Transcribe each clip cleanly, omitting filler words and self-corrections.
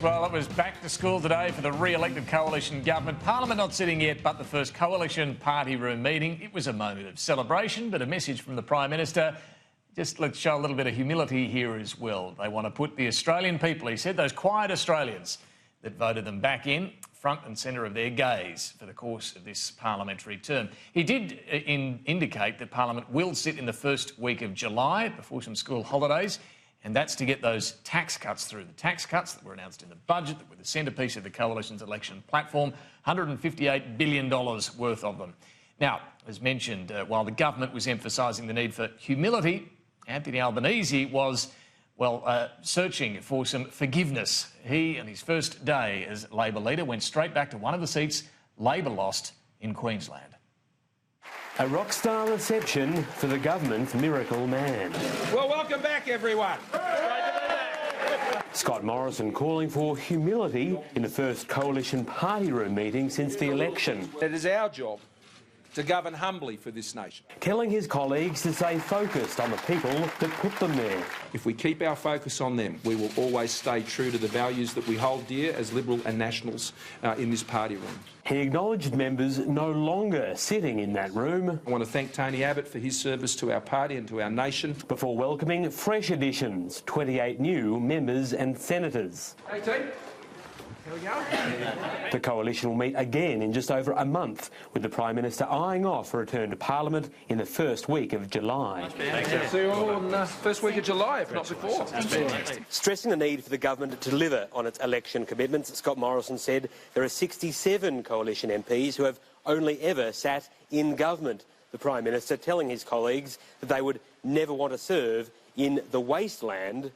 Well, it was back to school today for the re-elected coalition government. Parliament not sitting yet, but the first coalition party room meeting. It was a moment of celebration, but a message from the Prime Minister. Just let's show a little bit of humility here as well. They want to put the Australian people, he said, those quiet Australians that voted them back in, front and centre of their gaze for the course of this parliamentary term. He did indicate that Parliament will sit in the first week of July before some school holidays, and that's to get those tax cuts through. The tax cuts that were announced in the budget, that were the centrepiece of the coalition's election platform, $158 billion worth of them. Now, as mentioned, while the government was emphasising the need for humility, Anthony Albanese was, searching for some forgiveness. He, on his first day as Labor leader, went straight back to one of the seats Labor lost in Queensland. A rock star reception for the government's miracle man. Well, welcome back, everyone. Scott Morrison calling for humility in the first coalition party room meeting since the election. It is our job to govern humbly for this nation. Telling his colleagues to stay focused on the people that put them there. If we keep our focus on them, we will always stay true to the values that we hold dear as Liberal and Nationals in this party room. He acknowledged members no longer sitting in that room. I want to thank Tony Abbott for his service to our party and to our nation. Before welcoming fresh additions, 28 new members and senators. Hey, team. Here we go. The coalition will meet again in just over a month, with the Prime Minister eyeing off a return to Parliament in the first week of July. See you all in the first week of July, if not before. Stressing the need for the government to deliver on its election commitments, Scott Morrison said there are 67 coalition MPs who have only ever sat in government. The Prime Minister telling his colleagues that they would never want to serve in the wasteland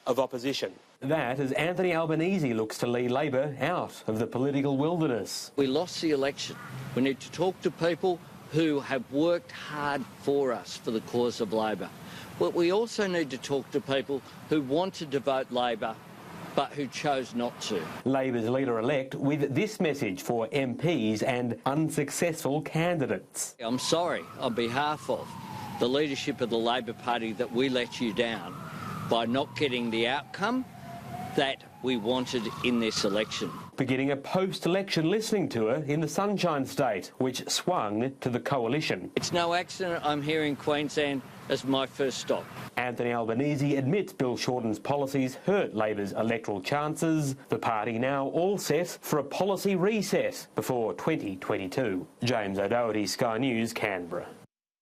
of opposition. That as Anthony Albanese looks to lead Labor out of the political wilderness. We lost the election. We need to talk to people who have worked hard for us for the cause of Labor. But we also need to talk to people who wanted to vote Labor but who chose not to. Labor's leader-elect with this message for MPs and unsuccessful candidates. I'm sorry on behalf of the leadership of the Labor Party that we let you down by not getting the outcome that we wanted in this election. Beginning a post-election listening tour in the Sunshine State, which swung to the coalition. It's no accident I'm here in Queensland as my first stop. Anthony Albanese admits Bill Shorten's policies hurt Labor's electoral chances. The party now all set for a policy reset before 2022. James O'Doherty, Sky News, Canberra.